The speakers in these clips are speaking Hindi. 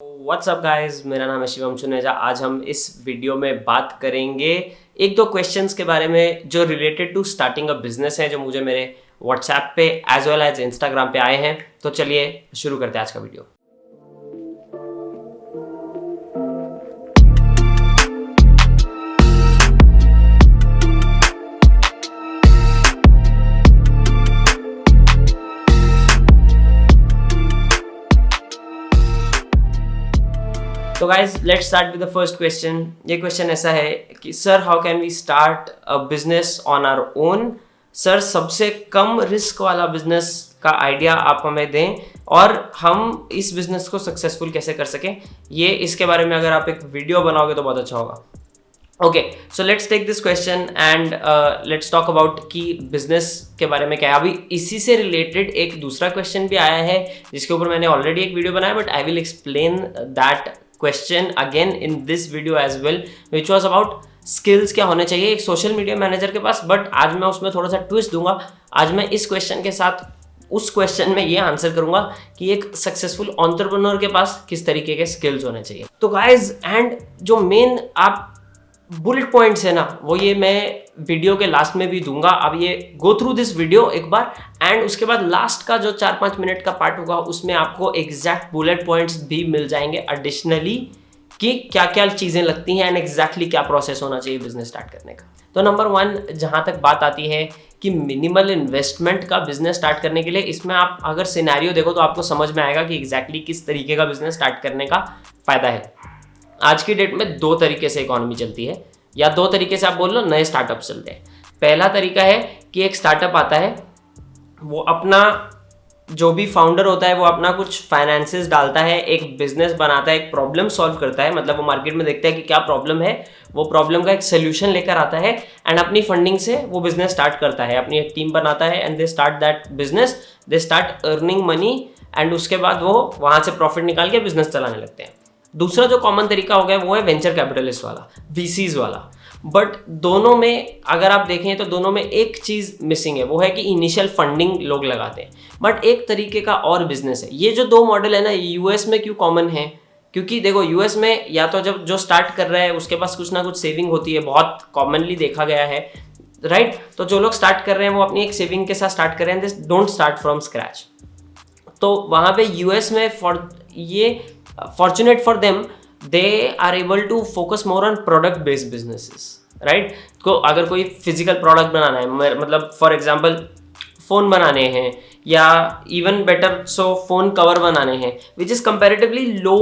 व्हाट्सअप गाइस, मेरा नाम है शिवम चुनेजा। आज हम इस वीडियो में बात करेंगे एक दो क्वेश्चंस के बारे में जो related to starting a business है, जो मुझे मेरे व्हाट्सएप पे एज वेल एज इंस्टाग्राम पे आए हैं। तो चलिए शुरू करते हैं आज का वीडियो। तो guys let's start with the first question. ये क्वेश्चन ऐसा है कि sir how can we start a business on our own. Sir सबसे कम रिस्क वाला बिजनेस का आइडिया आप हमें दें और हम इस बिजनेस को सक्सेसफुल कैसे कर सकें। ये इसके बारे में अगर आप एक वीडियो बनाओगे तो बहुत अच्छा होगा। Okay, so let's take this question and let's talk about कि बिजनेस के बारे में क्या है। अभी इसी से रिलेटेड एक दूसरा क्वेश्चन भी आया है जिसके ऊपर मैंने ऑलरेडी एक वीडियो बनाया, but I will explain that question again in this video as well, which was about skills क्या होने चाहिए एक सोशल मीडिया मैनेजर के पास। बट आज मैं उसमें थोड़ा सा ट्विस्ट दूंगा। आज मैं इस क्वेश्चन के साथ उस क्वेश्चन में ये आंसर करूंगा कि एक सक्सेसफुल एंटरप्रेन्योर के पास किस तरीके के स्किल्स होने चाहिए। तो गाइज, एंड जो मेन आप बुलेट पॉइंट्स है ना, वो ये मैं वीडियो के लास्ट में भी दूंगा। अब ये गो थ्रू दिस वीडियो एक बार, एंड उसके बाद लास्ट का जो 4-5 मिनट का पार्ट होगा उसमें आपको एग्जैक्ट बुलेट पॉइंट्स भी मिल जाएंगे एडिशनली कि क्या क्या चीज़ें लगती हैं एंड एग्जैक्टली क्या प्रोसेस होना चाहिए बिजनेस स्टार्ट करने का। तो नंबर 1 जहाँ तक बात आती है कि मिनिमल इन्वेस्टमेंट का बिजनेस स्टार्ट करने के लिए, इसमें आप अगर सिनेरियो देखो तो आपको समझ में आएगा कि एग्जैक्टली किस तरीके का बिजनेस स्टार्ट करने का फायदा है। आज की डेट में 2 तरीके से इकोनॉमी चलती है, या 2 तरीके से आप बोल लो नए स्टार्टअप चलते हैं। पहला तरीका है कि एक स्टार्टअप आता है, वो अपना जो भी फाउंडर होता है वो अपना कुछ फाइनेंसेस डालता है, एक बिजनेस बनाता है, एक प्रॉब्लम सॉल्व करता है। मतलब वो मार्केट में देखता है कि क्या प्रॉब्लम है, वो प्रॉब्लम का एक सोल्यूशन लेकर आता है एंड अपनी फंडिंग से वो बिजनेस स्टार्ट करता है, अपनी एक टीम बनाता है and they start that business, they start earning money and उसके बाद वो वहाँ से प्रॉफिट निकाल के बिजनेस चलाने लगते हैं। दूसरा जो कॉमन तरीका हो गया वो है वेंचर कैपिटलिस्ट वाला, वीसीज वाला। बट दोनों में अगर आप देखें तो दोनों में एक चीज़ मिसिंग है, वो है कि इनिशियल फंडिंग लोग लगाते हैं। बट एक तरीके का और बिजनेस है। ये जो 2 मॉडल है ना, यूएस में क्यों कॉमन है? क्योंकि देखो यूएस में या तो जब जो स्टार्ट कर रहा है उसके पास कुछ ना कुछ सेविंग होती है, बहुत कॉमनली देखा गया है, राइट? तो जो लोग स्टार्ट कर रहे हैं वो अपनी एक सेविंग के साथ स्टार्ट कर रहे हैं, they don't start from scratch. तो वहाँ पे यूएस में fortunate for them, they are able to focus more on product based businesses, right? तो अगर कोई फिजिकल प्रोडक्ट बनाना है, मतलब फॉर एग्जांपल फ़ोन बनाने हैं, या even better so phone cover बनाने हैं, which is comparatively low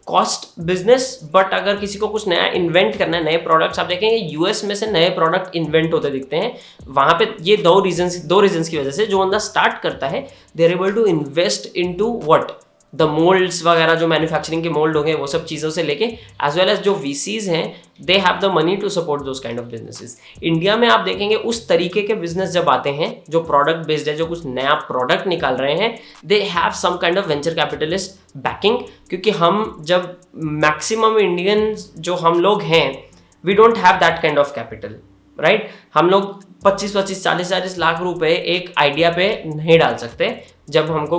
cost business. But अगर किसी को कुछ नया इन्वेंट करना है, नए प्रोडक्ट्स, आप देखेंगे यूएस में से नए प्रोडक्ट इन्वेंट होते दिखते हैं वहाँ पे। ये दो रीजंस की वजह से जो बंदा स्टार्ट करता है, they are able to invest into what the moulds वगैरह, जो मैन्युफैक्चरिंग के मोल्ड होंगे वो सब चीज़ों से लेके, एज वेल एज जो वीसीज हैं, they have the money to support those kind of businesses. India में आप देखेंगे उस तरीके के बिजनेस जब आते हैं जो प्रोडक्ट बेस्ड है, जो कुछ नया प्रोडक्ट निकाल रहे हैं, they have some kind of venture capitalist backing. क्योंकि हम जब मैक्सिमम इंडियंस जो हम लोग हैं, we don't have that kind of capital, right? हम लोग 25-25, 40-40 लाख रुपए एक आइडिया पे नहीं डाल सकते जब हमको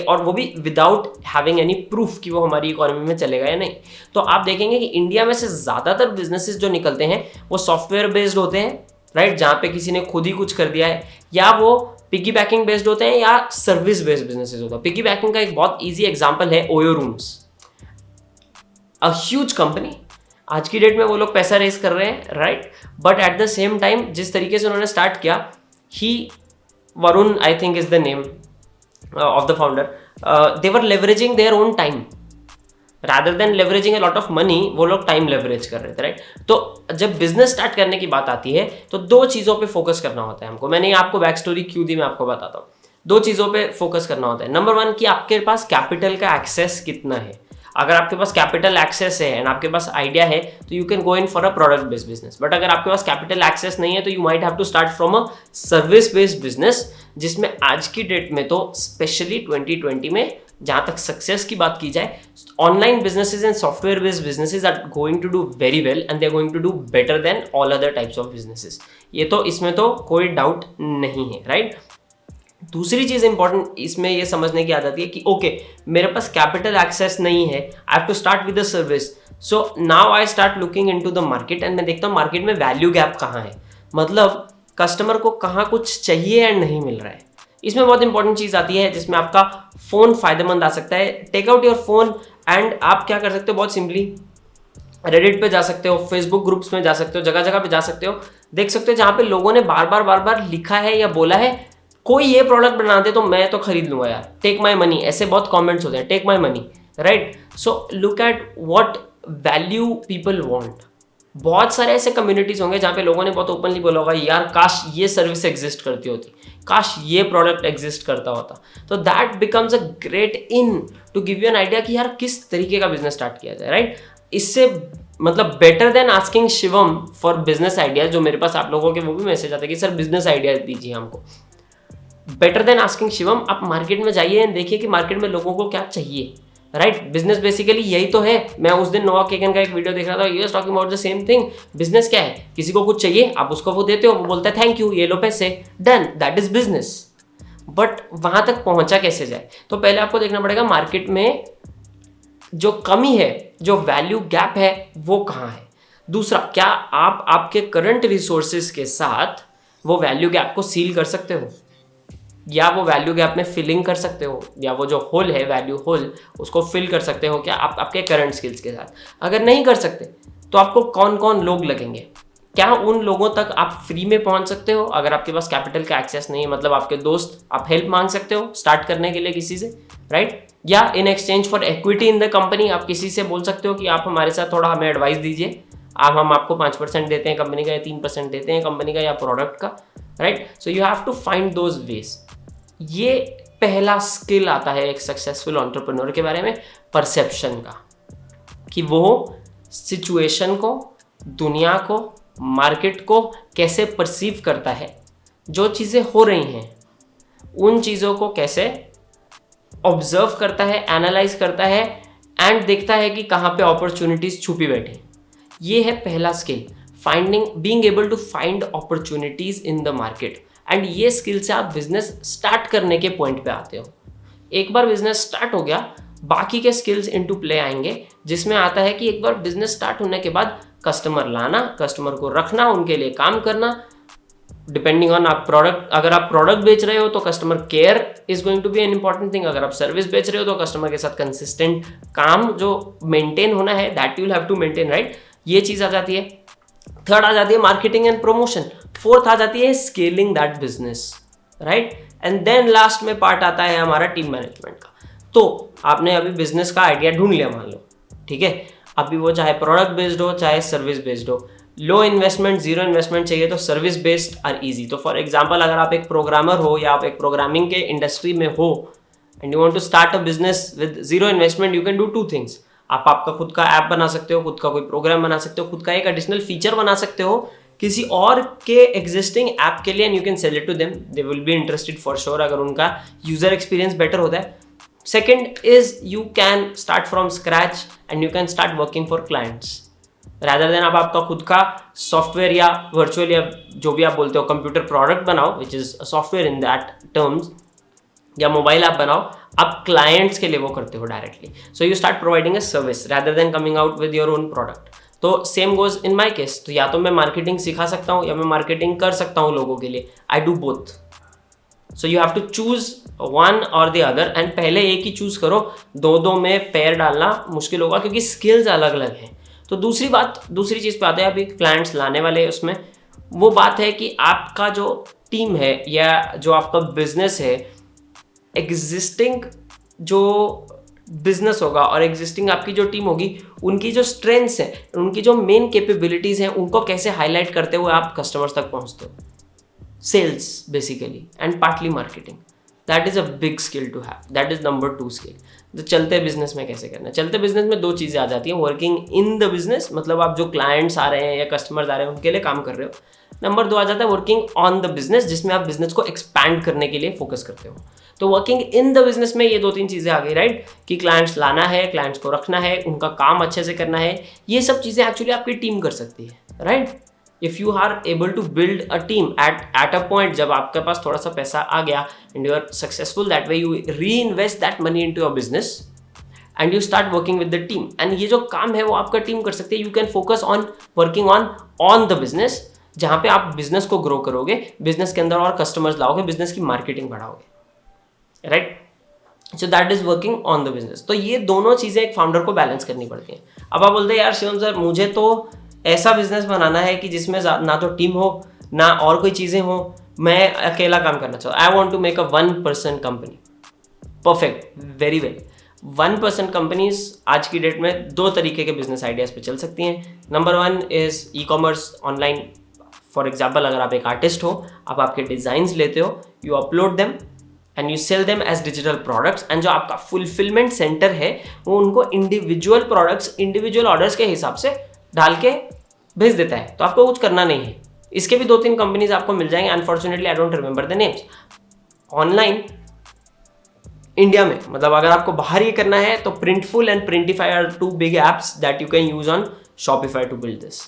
और वो भी विदाउट हैविंग एनी प्रूफ कि वो हमारी इकोनॉमी में चलेगा या नहीं। तो आप देखेंगे कि इंडिया में से ज़्यादातर बिजनेसेस जो निकलते हैं वो सॉफ्टवेयर बेस्ड होते हैं, राइट? जहाँ पे किसी ने खुद ही कुछ कर दिया है, या वो पिकी बैकिंग बेस्ड होते हैं, या सर्विस बेस्ड बिजनेसेस होता है। पिकी बैकिंग का एक बहुत ईजी एग्जाम्पल है OYO rooms, a huge company. आज की डेट में वो लोग पैसा रेस कर रहे हैं, right? But at the same time जिस तरीके से उन्होंने स्टार्ट किया, Varun I think is the name of the founder, they were leveraging their own time rather than leveraging a lot of money. वो लोग टाइम लेवरेज कर रहे थे, राइट? तो जब बिजनेस स्टार्ट करने की बात आती है तो 2 चीज़ों पे फोकस करना होता है हमको। मैंने आपको बैक स्टोरी क्यों दी, मैं आपको बताता हूँ। 2 चीज़ों पे फोकस करना होता है। नंबर 1 कि आपके पास कैपिटल का एक्सेस कितना है। अगर आपके पास कैपिटल एक्सेस है एंड आपके पास आइडिया है तो you can go in for a product based business. But अगर आपके पास कैपिटल एक्सेस नहीं है तो you might have to start from a service based business, जिसमें आज की डेट में तो स्पेशली 2020 में जहाँ तक सक्सेस की बात की जाए, online businesses and software based businesses are going to do very well and they are going to do better than all other types of businesses. ये तो इसमें तो कोई डाउट नहीं है, राइट? दूसरी चीज इंपॉर्टेंट इसमें ये समझने की आ जाती है कि ओके मेरे पास कैपिटल एक्सेस नहीं है, I have to start with the service. So now I start looking into the market and मैं देखता हूँ मार्केट में वैल्यू गैप कहाँ है, मतलब कस्टमर को कहाँ कुछ चाहिए एंड नहीं मिल रहा है। इसमें बहुत इंपॉर्टेंट चीज आती है जिसमें आपका फोन फायदेमंद आ सकता है। Take out your phone and आप क्या कर सकते हो, बहुत सिंपली रेडिट पे जा सकते हो, फेसबुक ग्रुप्स में जा सकते हो, जगह जगह पे जा सकते हो, देख सकते हो जहाँ पे लोगों ने बार बार लिखा है या बोला है कोई ये प्रोडक्ट बना दे तो मैं तो खरीद लूंगा यार, टेक माई मनी, ऐसे बहुत कमेंट्स होते हैं, take my money, right. So look at what value people want. बहुत सारे ऐसे कम्युनिटीज होंगे जहाँ पे लोगों ने बहुत ओपनली बोला होगा यार काश ये सर्विस एग्जिस्ट करती होती, काश ये प्रोडक्ट एग्जिस्ट करता होता। तो that becomes a great in to give you an idea कि यार किस तरीके का बिजनेस स्टार्ट किया जाए, राइट। इससे मतलब better than asking Shivam for business ideas, जो मेरे पास आप लोगों के वो भी मैसेज आते हैं कि सर बिजनेस आइडियाज दीजिए हमको। बेटर देन आस्किंग शिवम आप मार्केट में जाइए एंड देखिए कि मार्केट में लोगों को क्या चाहिए, राइट। बिजनेस बेसिकली यही तो है। मैं उस दिन नोआ केगन का एक वीडियो देख रहा था, he was talking about the same thing. Business क्या है, किसी को कुछ चाहिए, आप उसको वो देते हो, वो बोलता है थैंक यू, ये लो पैसे, done, that is business. But वहां तक पहुंचा कैसे जाए, तो पहले आपको देखना पड़ेगा मार्केट में जो कमी है, जो वैल्यू गैप है वो कहाँ है। दूसरा, क्या आप आपके करंट रिसोर्सेज के साथ वो वैल्यू गैप को सील कर सकते हो, या वो वैल्यू गैप में फिलिंग कर सकते हो, या वो जो होल है वैल्यू होल उसको फिल कर सकते हो क्या आप आपके करंट स्किल्स के साथ। अगर नहीं कर सकते तो आपको कौन कौन लोग लगेंगे, क्या उन लोगों तक आप फ्री में पहुंच सकते हो। अगर आपके पास कैपिटल का एक्सेस नहीं है, मतलब आपके दोस्त, आप हेल्प मांग सकते हो स्टार्ट करने के लिए किसी से, राइट। या in exchange for equity in the company आप किसी से बोल सकते हो कि आप हमारे साथ थोड़ा हमें एडवाइस दीजिए, हम आपको 5% देते हैं कंपनी का, या 3% देते हैं कंपनी का या प्रोडक्ट का, right. So you have to find those ways. ये पहला स्किल आता है एक सक्सेसफुल एंटरप्रेन्योर के बारे में, परसेप्शन का, कि वो सिचुएशन को, दुनिया को, मार्केट को कैसे परसीव करता है, जो चीज़ें हो रही हैं उन चीज़ों को कैसे ऑब्जर्व करता है, एनालाइज करता है एंड देखता है कि कहाँ पे अपॉर्चुनिटीज छुपी बैठे। ये है पहला skill, finding, being able to find opportunities in the market. And ये स्किल से आप बिजनेस स्टार्ट करने के पॉइंट पे आते हो। एक बार बिजनेस स्टार्ट हो गया, बाकी के स्किल्स इनटू प्ले आएंगे, जिसमें आता है कि एक बार बिजनेस स्टार्ट होने के बाद कस्टमर लाना, कस्टमर को रखना, उनके लिए काम करना, डिपेंडिंग ऑन आप प्रोडक्ट, अगर आप प्रोडक्ट बेच रहे हो तो customer care is going to be an important thing. अगर आप सर्विस बेच रहे हो तो कस्टमर के साथ कंसिस्टेंट काम जो मेंटेन होना है, that you will have to maintain, right. ये चीज आ जाती है। थर्ड आ जाती है मार्केटिंग एंड प्रमोशन। फोर्थ आ जाती है scaling that business, right. And then last में पार्ट आता है हमारा टीम मैनेजमेंट का। तो आपने अभी बिजनेस का आइडिया ढूंढ लिया मान लो, ठीक है। अभी वो चाहे प्रोडक्ट बेस्ड हो चाहे सर्विस बेस्ड हो, लो इन्वेस्टमेंट, जीरो इन्वेस्टमेंट चाहिए तो सर्विस बेस्ड आर इजी। तो फॉर एग्जांपल अगर आप एक प्रोग्रामर हो या आप एक प्रोग्रामिंग के इंडस्ट्री में हो and you want to start a business with zero investment, you can do two things. आप आपका खुद का ऐप बना सकते हो, खुद का कोई प्रोग्राम बना सकते हो, खुद का एक एडिशनल फीचर बना सकते हो किसी और के एग्जिस्टिंग ऐप के लिए, and you can sell it to them, they will be interested for sure अगर उनका यूजर एक्सपीरियंस बेटर होता है। Second is you can start from scratch and you can start working for clients rather than आप आपका खुद का सॉफ्टवेयर या वर्चुअल या जो भी आप बोलते हो कंप्यूटर प्रोडक्ट बनाओ, which is software in that terms, या मोबाइल ऐप बनाओ, आप क्लाइंट्स के लिए वो करते हो directly. So you start providing a service rather than coming out with your own product. तो same goes in my case, तो या तो मैं मार्केटिंग सिखा सकता हूँ या मैं मार्केटिंग कर सकता हूँ लोगों के लिए, I do both. So you have to choose one और द अदर, एंड पहले एक ही चूज करो, दो में पैर डालना मुश्किल होगा क्योंकि स्किल्स अलग अलग हैं। तो दूसरी चीज़ पे आते हैं, अभी क्लाइंट्स लाने वाले उसमें वो बात है कि आपका जो टीम है या जो आपका बिजनेस है, एग्जिस्टिंग जो बिजनेस होगा और एग्जिस्टिंग आपकी जो टीम होगी, उनकी जो स्ट्रेंथ्स हैं, उनकी जो मेन कैपेबिलिटीज़ हैं, उनको कैसे हाईलाइट करते हुए आप कस्टमर्स तक पहुंचते हो। Sales basically and partly marketing, that is a big skill to have, that is number 2 skill. तो चलते बिजनेस में कैसे करना है, चलते बिजनेस में 2 चीज़ें आ जाती हैं, वर्किंग इन द बिजनेस, मतलब आप जो क्लाइंट्स आ रहे हैं या कस्टमर्स आ रहे हैं उनके लिए काम कर रहे हो। नंबर 2 आ जाता है वर्किंग ऑन द बिजनेस, जिसमें आप बिजनेस को एक्सपैंड करने के लिए फोकस करते हो। तो वर्किंग इन द बिजनेस में ये 2-3 चीज़ें आ गई, राइट, कि क्लाइंट्स लाना है, क्लाइंट्स को रखना है, उनका काम अच्छे से करना है, ये सब चीज़ें एक्चुअली आपकी टीम कर सकती है, right. If you are able to build a team at a point, जब आपके पास थोड़ा सा पैसा आ गया and you are successful that way, you reinvest that money into your business and you start working with the team, and ये जो काम है वो आपका टीम कर सकती है. You can focus on working on the business, जहां पे आप बिजनेस को ग्रो करोगे, बिजनेस के अंदर और कस्टमर्स लाओगे, बिजनेस की मार्केटिंग बढ़ाओगे, right. So that is working on the business. तो ये दोनों चीजें एक फाउंडर को बैलेंस करनी पड़ती हैं. अब आप बोलते हैं यार शिवम सर, मुझे तो ऐसा बिजनेस बनाना है कि जिसमें ना तो टीम हो ना और कोई चीजें हो, मैं अकेला काम करना चाहता हूँ. I want to make a 1% company. Perfect, very well. 1% companies आज की डेट में दो तरीके के बिजनेस आइडियाज पे चल सकती हैं. Number 1 is e commerce, online. For example, अगर आप एक आर्टिस्ट हो, आप आपके डिजाइन्स लेते हो, you upload them and you sell them as digital products, and जो आपका फुलफिलमेंट सेंटर है वो उनको इंडिविजुअल प्रोडक्ट्स, इंडिविजुअल ऑर्डर्स के हिसाब से डाल के भेज देता है. तो आपको कुछ करना नहीं है. इसके भी 2-3 कंपनीज आपको मिल जाएंगे. Unfortunately I don't remember the names. Online India में, मतलब अगर आपको बाहर ये करना है तो Printful and Printify are 2 big apps that you can use on Shopify to build this.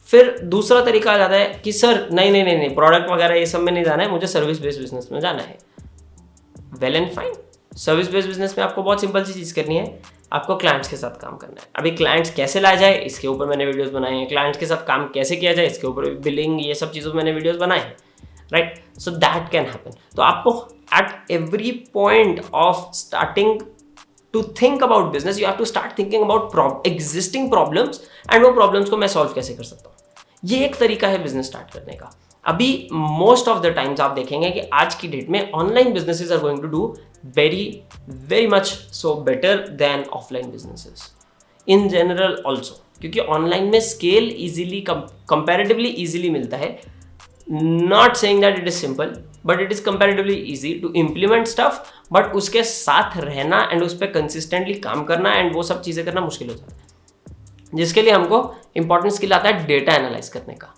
फिर दूसरा तरीका आ जाता है कि सर नहीं, प्रोडक्ट वगैरह ये सब में नहीं जाना है, मुझे सर्विस बेस्ड बिजनेस में जाना है. Well and fine. Service based business में आपको बहुत सिंपल सी चीज़ करनी है, आपको क्लाइंट्स के साथ काम करना है. अभी क्लाइंट्स कैसे लाया जाए, इसके ऊपर मैंने वीडियोस बनाए हैं. क्लाइंट्स के साथ काम कैसे किया जाए, इसके ऊपर बिलिंग, ये सब चीज़ों में मैंने वीडियोस बनाए हैं, right. So that can happen. तो आपको at every point of starting to think about business, you have to start thinking about existing problems and वो प्रॉब्लम्स को मैं सॉल्व कैसे कर सकता हूँ. ये एक तरीका है बिजनेस स्टार्ट करने का. अभी मोस्ट ऑफ द टाइम्स आप देखेंगे कि आज की डेट में online businesses are going to do very much so better than offline businesses in general also, क्योंकि ऑनलाइन में स्केल इजीली, कंपैरेटिवली इजीली मिलता है. Not saying that it is simple, but it is comparatively easy to implement stuff, but उसके साथ रहना एंड उस पर कंसिस्टेंटली काम करना एंड वो सब चीज़ें करना मुश्किल हो जाता है, जिसके लिए हमको इंपॉर्टेंट स्किल आता है डेटा एनालाइज करने का.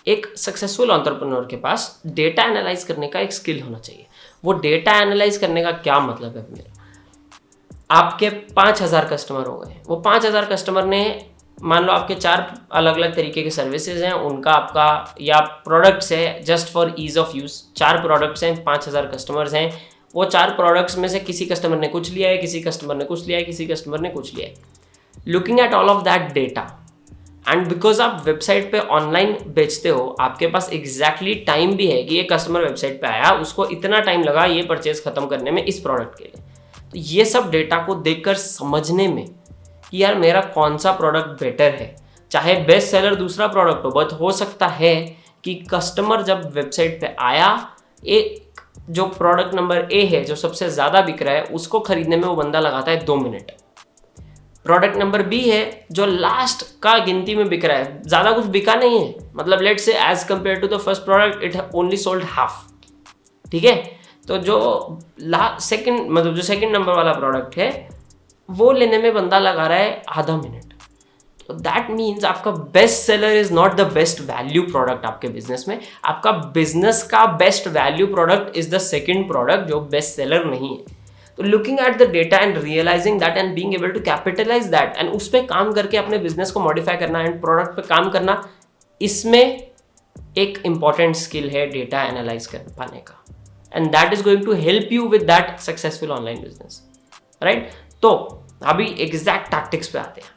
एक सक्सेसफुल एंटरप्रेन्योर के पास डेटा एनालाइज करने का एक स्किल होना चाहिए. वो डेटा एनालाइज करने का क्या मतलब है मेरा, आपके 5,000 कस्टमर हो गए. वो 5,000 कस्टमर ने, मान लो आपके 4 अलग अलग तरीके के सर्विसेज हैं, उनका आपका या प्रोडक्ट्स है, just for ease of use 4 products हैं, 5,000 कस्टमर्स हैं. वो 4 प्रोडक्ट्स में से किसी कस्टमर ने कुछ लिया है, किसी कस्टमर ने कुछ लिया है, किसी कस्टमर ने कुछ लिया है. Looking at all of that data, and because आप वेबसाइट पे ऑनलाइन बेचते हो, आपके पास एग्जैक्टली टाइम भी है कि ये कस्टमर वेबसाइट पे आया, उसको इतना टाइम लगा ये परचेज खत्म करने में इस प्रोडक्ट के लिए. तो ये सब डेटा को देखकर समझने में कि यार मेरा कौन सा प्रोडक्ट बेटर है, चाहे बेस्ट सेलर दूसरा प्रोडक्ट हो, बट हो सकता है कि कस्टमर जब वेबसाइट पे आया, एक जो प्रोडक्ट नंबर ए है जो सबसे ज़्यादा बिक रहा है, उसको खरीदने में वो बंदा लगाता है 2 मिनट. प्रोडक्ट नंबर बी है जो लास्ट का गिनती में बिक रहा है, ज़्यादा कुछ बिका नहीं है, मतलब let's say as compare to the first product it only sold half. ठीक है, तो जो सेकंड, मतलब जो सेकंड नंबर वाला प्रोडक्ट है वो लेने में बंदा लगा रहा है आधा मिनट. तो दैट मीन्स आपका best seller is not the best value product आपके बिजनेस में. आपका बिजनेस का best value product is the second product जो बेस्ट सेलर नहीं है. तो looking at the data and realising that and being able to capitalise that and उस पर काम करके अपने बिजनेस को मॉडिफाई करना एंड प्रोडक्ट पे काम करना, इसमें एक इंपॉर्टेंट स्किल है डेटा एनालाइज कर पाने का, and that is going to help you with that successful online business, right. तो अभी एग्जैक्ट टैक्टिक्स पे आते हैं.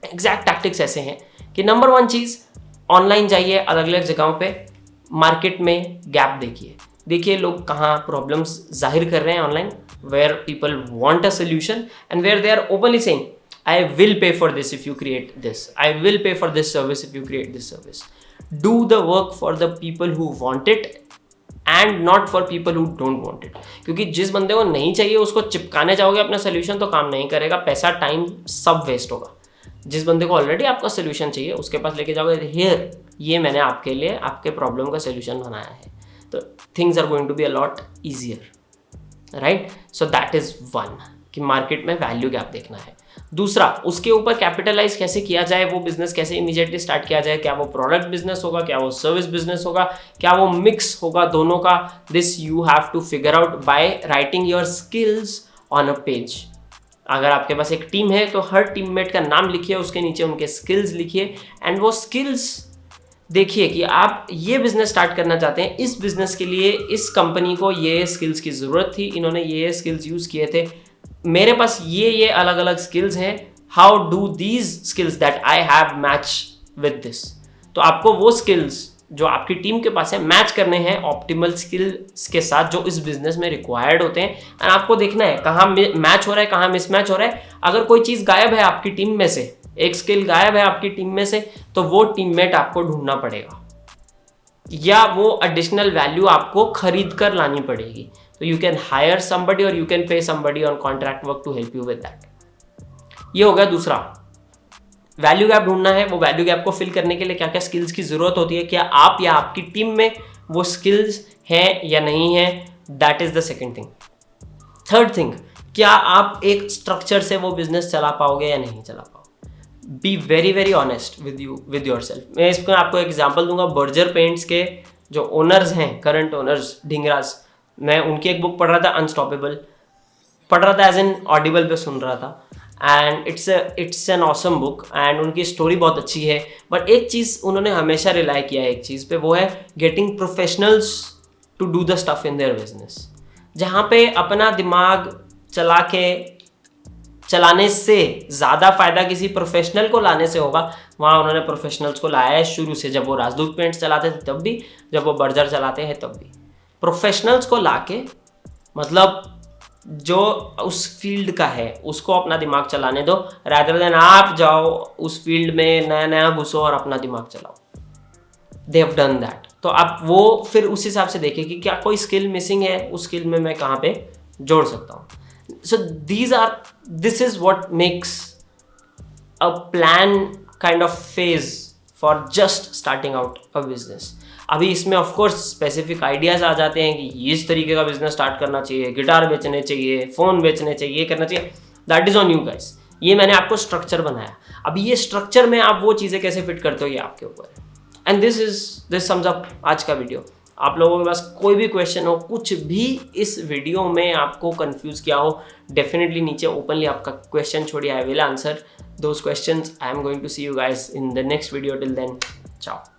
एग्जैक्ट टैक्टिक्स ऐसे हैं कि नंबर 1 चीज, ऑनलाइन जाइए, अलग अलग जगहों पे मार्केट में गैप देखिए लोग कहाँ प्रॉब्लम्स जाहिर कर रहे हैं online, where people want a solution and where they are openly saying I will pay for this if you create this, I will pay for this service if you create this service. Do the work for the people who want it and not for people who don't want it. क्योंकि जिस बंदे को नहीं चाहिए उसको चिपकाने जाओगे अपना सोल्यूशन तो काम नहीं करेगा, पैसा टाइम सब वेस्ट होगा. जिस बंदे को ऑलरेडी आपका सोल्यूशन चाहिए उसके पास लेके जाओगे, हियर ये मैंने आपके लिए आपके प्रॉब्लम का सोल्यूशन बनाया है, तो things are going to be a lot easier, right. So that is 1 कि मार्केट में वैल्यू गैप देखना है. दूसरा, उसके ऊपर कैपिटलाइज कैसे किया जाए, वो बिजनेस कैसे इमीडिएटली स्टार्ट किया जाए, क्या वो प्रोडक्ट बिजनेस होगा, क्या वो सर्विस बिजनेस होगा, क्या वो मिक्स होगा दोनों का. This you have to figure out by writing your skills on a page. अगर आपके पास एक टीम है तो हर टीममेट का नाम लिखिए, उसके नीचे उनके स्किल्स लिखिए, एंड वो स्किल्स देखिए कि आप ये बिजनेस स्टार्ट करना चाहते हैं, इस बिजनेस के लिए इस कंपनी को ये स्किल्स की ज़रूरत थी, इन्होंने ये स्किल्स यूज़ किए थे, मेरे पास ये अलग अलग स्किल्स हैं, how do these skills that I have match with this. तो आपको वो स्किल्स जो आपकी टीम के पास है मैच करने हैं ऑप्टिमल स्किल्स के साथ जो इस बिजनेस में रिक्वायर्ड होते हैं, एंड आपको देखना है कहाँ मैच हो रहा है, कहाँ मिसमैच हो रहा है। अगर कोई चीज़ गायब है आपकी टीम में से, एक स्किल गायब है आपकी टीम में से, तो वो टीममेट आपको ढूंढना पड़ेगा या वो एडिशनल वैल्यू आपको खरीद कर लानी पड़ेगी। तो यू कैन हायर समबडी और you can pay somebody on contract work to help you with that. ये हो गया दूसरा, वैल्यू गैप ढूंढना है। वो वैल्यू गैप को फिल करने के लिए क्या क्या स्किल्स की जरूरत होती है, क्या आप या आपकी टीम में वो स्किल्स हैं या नहीं है, that is the second thing. Third thing, क्या आप एक स्ट्रक्चर से वो बिजनेस चला पाओगे या नहीं चला पाओगे। Be very very honest with your self. मैं इसको आपको एग्जाम्पल दूंगा, बर्जर पेंट्स के जो ओनर्स हैं, करंट ओनर्स ढिंगराज, मैं उनकी एक बुक पढ़ रहा था अनस्टॉपेबल, पढ़ रहा था एज एन ऑडिबल पे सुन रहा था, and it's an awesome book and उनकी स्टोरी बहुत अच्छी है। बट एक चीज़ उन्होंने हमेशा रिलाई किया है एक चीज़ पे, वो है getting professionals to do the stuff in their business. जहाँ पे अपना दिमाग चलाने से ज़्यादा फायदा किसी प्रोफेशनल को लाने से होगा, वहाँ उन्होंने प्रोफेशनल्स को लाया है शुरू से। जब वो राजदूत पेंट्स चलाते थे तब भी, जब वो बर्जर चलाते हैं तब भी, प्रोफेशनल्स को लाके, मतलब जो उस फील्ड का है उसको अपना दिमाग चलाने दो, रादर देन आप जाओ उस फील्ड में नया नया घुसो और अपना दिमाग चलाओ। They have done that. तो आप वो फिर उस हिसाब से देखें कि क्या कोई स्किल मिसिंग है, उस स्किल में मैं कहाँ पे जोड़ सकता हूँ। So this is what makes a plan kind of phase for just starting out a business. अभी इसमें ऑफ कोर्स स्पेसिफिक आइडियाज़ आ जाते हैं कि इस तरीके का बिजनेस स्टार्ट करना चाहिए, गिटार बेचने चाहिए, फ़ोन बेचने चाहिए, करना चाहिए। That is on you guys. ये मैंने आपको स्ट्रक्चर बनाया, अभी ये स्ट्रक्चर में आप वो चीज़ें कैसे फिट करते हो ये आपके ऊपर है। एंड दिस सम्स अप आज का वीडियो। आप लोगों के पास कोई भी क्वेश्चन हो, कुछ भी इस वीडियो में आपको कंफ्यूज किया हो, डेफिनेटली नीचे ओपनली आपका क्वेश्चन छोड़िए, I will answer those questions. I am going to see you guys in the next video. Till then, ciao.